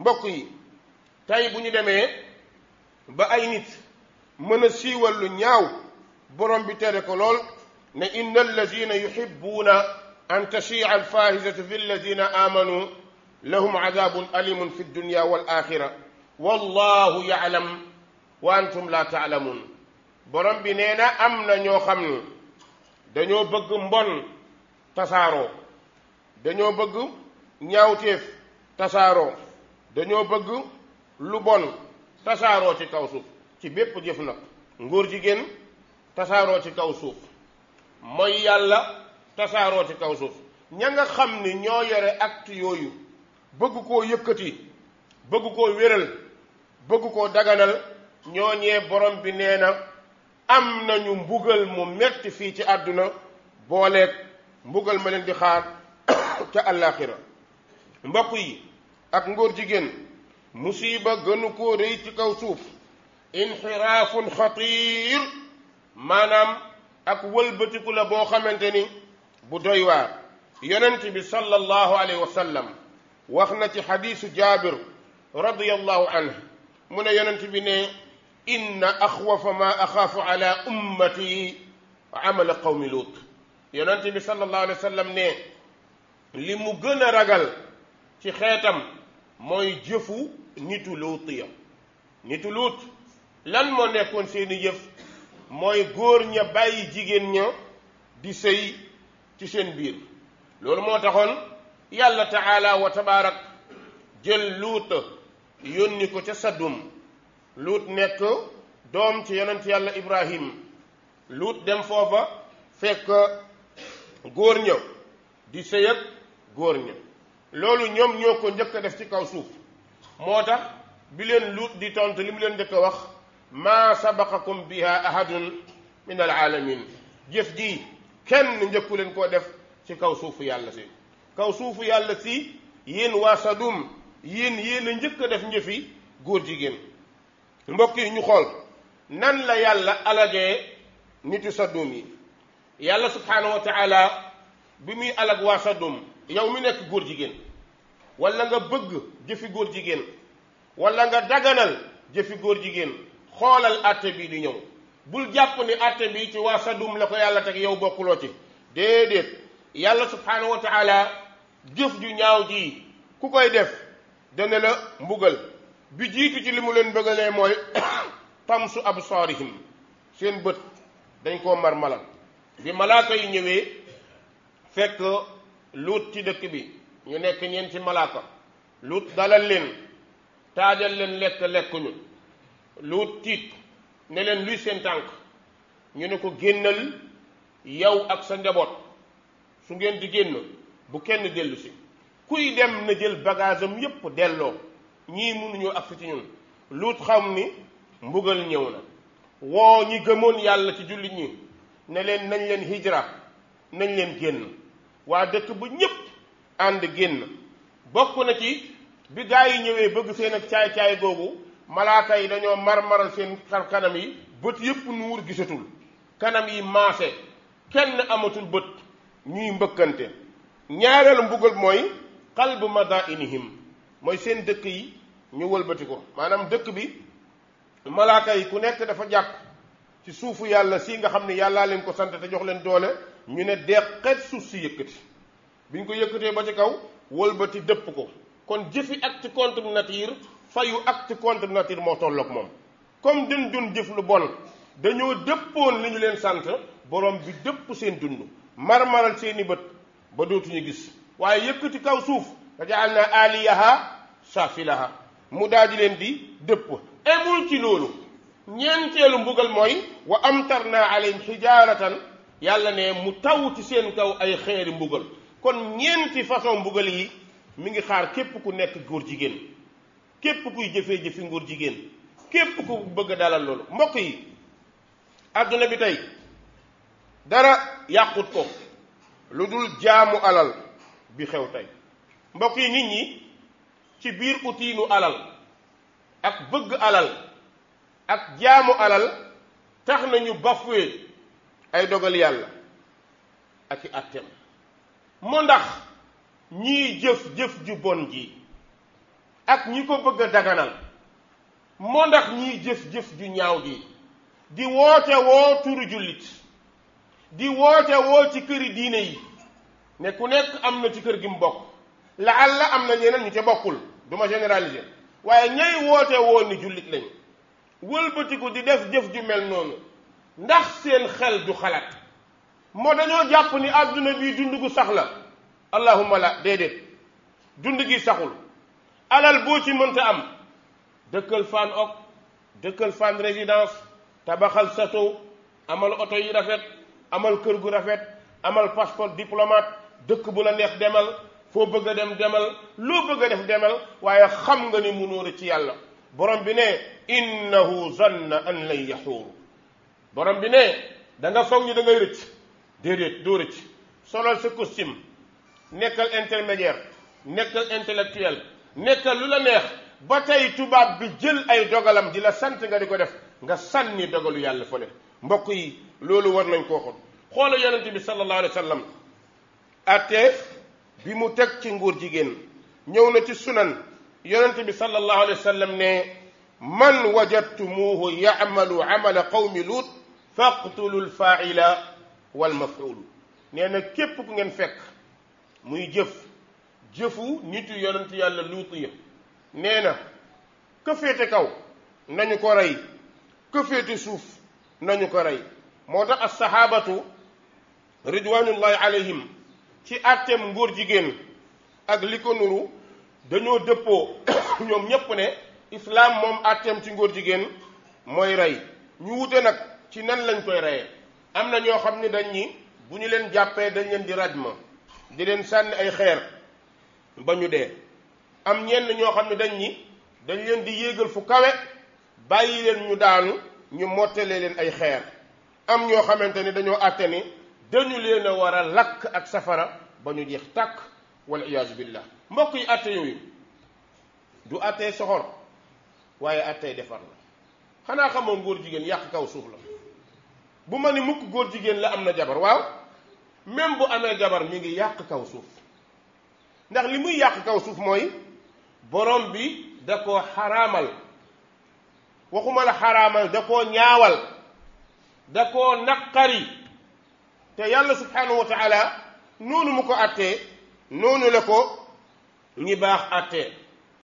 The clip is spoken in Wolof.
mbokk yi tey bu ñu demee ba ay nit mën a siiwal lu ñaaw borom bi tere ko lool ne inna allazina yuhibbuuna an tashia alfahishatu fi allazina amanu lahum adabun alimun fi dunya wal axira wallahu yaalam wa antum la taalamuun borom bi nee na am na ñoo xam ni dañoo bëgg mbon tasaaroo, dañoo bëgg ñaawteef tasaaroo, dañoo bëgg lu bon tasaaroo ci kaw suuf ci bépp jëf nag. ngóor jigéen tasaaroo ci kaw suuf, mooy yàlla tasaaroo ci kaw suuf. ña nga xam ni ñoo yore acte yooyu bëgg koo yëkkati, bëgg koo wéral, bëgg koo daganal, ñooñee borom bi nee na am nañu mbugal mu metti fii ci àdduna booleeg mbugal ma leen di xaar ca àllaaxira. mbokk yi, ak ngóor jigéen musiba gënu koo rëy ci kaw suuf. inxiraafun xatiir, maanaam ak wëlbatiku la boo xamante ni bu doy waar. yonent bi sallallahu alayhi wa sallam wax na ci xadiisu jaabir radiyallahu anhu mu ne yonent bi ne inna axwafa ma axaafu ala ummati amala qawmi luut. yonent bi sallallahu alayhi wa sallam ne li mu gën a ragal ci xeetam mooy jëfu nitu luut ya. nitu luut lan moo nekkoon seeni jëf? mooy góor ña bàyyi jigéen ña di sëy ci seen biir. loolu moo taxoon yàlla taala wa tabaarak jël luut yónni ko ca Sadum. luut nekk doom ci yonent yàlla Ibrahim. luut dem foofa fekk góor ña di sëy ak góor ña. loolu ñoom ñoo ko njëkk a def ci kaw suuf. moo tax bi leen luut di tontu li mu leen njëkk a wax maa sabaqakum biha ahadun min alaalamin. jëf ji kenn njëkku leen koo def ci kaw suufu yàlla si. kaw suufu yàlla si yéen waa Sadum yéen a njëkk a def njëfi góor jigéen. mbokk yi ñu xool nan la yàlla alagee nitu Sadum yi. yàlla subhaanahu wa taala bi muy alag waa Sadum, yow mi nekk góor jigéen wala nga bëgg jëfi góor jigéen wala nga daganal jëfi góor jigéen, xoolal àtte bii di ñëw. bul jàpp ni àtte bi ci waa Sadum la ko yàlla teg yow bokkuloo ci. déedéet, yàlla subhaanahu wa taala jëf ju ñaaw ji ku koy def dana la mbugal. bi jiitu ci li mu leen bëggalee mooy tamsu absaarihim, seen bët dañ koo marmalal. bi malaaka yi ñëwee fekk luut ci dëkk bi, ñu nekk ñeenti malaaka. luut dalal leen, taajal leen lekkuñu. luut tiit ne leen luy seen tànk. ñu ne ko génnal yow ak sa njaboot, su ngeen di génn bu kenn dellu si. kuy dem na jël bagage am yépp delloo, ñii mënuñoo agsi ci ñun. luut xam ni mbugal ñëw na, woo ñi gëmoon yàlla ci jullit ñi ne leen nañ leen hijra, nañ leen génn. waa dëkk ba ñépp ànd génn. bokk na ci bi gaa yi ñëwee bëgg seen ak caay-caay googu, malaaka yi dañoo marmaral seen xar kanam yi, bët yépp nuur gisatul, kanam yi maase, kenn amatul bët, ñuy mbëkkante. ñaareelu mbugal mooy qalbu madainihim, mooy seen dëkk yi ñu wëlbati ko. maanaam dëkk bi malaaka yi ku nekk dafa jàpp ci suufu yàlla si nga xam ne yàllaa leen ko sant te jox leen doole, ñu ne deqet suuf si yëkkati. biñ ko yëkkatee ba ci kaw wëlbati dëpp ko. kon jëfi acte contre nature fayu acte contre nature moo tolloog moom. comme dañ doon jëf lu bon, dañoo dëppoon li ñu leen sant, borom bi dëpp seen dund, marmaral seeni bët ba dootuñu gis. waaye yëkkati kaw suuf wa ja'alna aliyaha safilaha, mu daal di leen di dëpp. emul ci loolu, ñeenteelu mbugal mooy wa amtarna alayhim xijaaratan, yàlla ne mu taw ci seen kaw ay xeeri mbugal. kon ñeenti façon mbugal yi mi ngi xaar képp ku nekk góor jigéen, képp kuy jëfee jëfi góor jigéen, képp ku bëgg a dalal loolu. mbokk yi, adduna bi tey dara yàqut ko lu dul jaamu alal bi xew tey. mbokk yi, nit ñi ci biir utiinu alal ak bëgg alal ak jaamu alal tax nañu bafwee ay dogal yàlla ak i atteem. moo ndax ñii jëf-jëf ju bon ji ak ñi ko bëgg a daganal moo ndax ñiy jëf-jëf ju ñaaw gi di woote woo turu jullit di woote woo ci këri diine yi ne ku nekk am na ci kër gi mu bokk laalla am na ñeneen ñu ca bokkul duma généraliser waaye ñay woote woo ni jullit lañ wëlbatiku di def jëf ju mel noonu ndax seen xel du xalaat moo dañoo jàpp ni àdduna bi dund gu sax la allahumma la déedéet dund gi saxul alal boo ci mënta am dëkkal Fann ok dëkkal Fann résidence tabaxal sato amal oto yi rafet amal kër gu rafet amal passeport diplomate dëkk bu la neex demal foo bëgg a dem demal loo bëgg a def demal waaye xam nga ni mënoo rëcc ci yàlla borom bi ne innahu zanna an lan yaxuuru borom bi ne da nga foog ni da ngay rëcc déedéet doo rëcc solal sa costume nekkal intermédiaire nekkal intellectuel nekkal lu la neex ba tey tubaab bi jël ay dogalam di la sant nga di ko def nga sànni dogalu yàlla fële mbokk yi loolu war nañ koo xool xoola yonent bi sallallahu alayhi wa sallam atte bi mu teg ci nguur jigéen ñëw na ci sunan yonent bi sallallahu alayhi wa sallam ne man wajadtumuhu ya'malu amala qawmi luut faqtulu lfaaila walmafulu nee na képp ku ngeen fekk muy jëfu nitu yonent yàlla luut ya nee na ka féete kaw nañu ko rey ka féete suuf nañu ko rey moo tax as-sahabatu ridwanullahi alayhim ci àtteem ngóor jigéen ak li ko nuru dañoo dëppoo ñoom ñépp ne islaam moom àtteem ci ngóor jigéen mooy rey ñu wute nag ci nan lañ koy reyee am na ñoo xam ne dañ ñi bu ñu leen jàppee dañ leen di rajma di leen sànni ay xeer ba ñu dee am ñenn ñoo xam ne dañ leen di yéegal fu kawe bàyyi leen ñu daanu ñu mottale leen ay xeer am ñoo xamante ni dañoo àtte ni dañu leen a war a lakk ak safara ba ñu jeex tàkk wal iyaazu billah mbokk yi àtte yooyu du àttee soxor waaye àttee defar la xanaa xamoon góor jigéen yàq kaw suuf la bu ma ni mukk góor jigéen la am na jabar waaw même bu amee jabar mi ngi yàq kaw suuf ndax li muy yàq kaw suuf mooy borom bi da koo xaraamal waxuma la xaraamal da koo ñaawal da koo naqari te yàlla subhanahu wa taala noonu mu ko attee noonu la ko ñi baax attee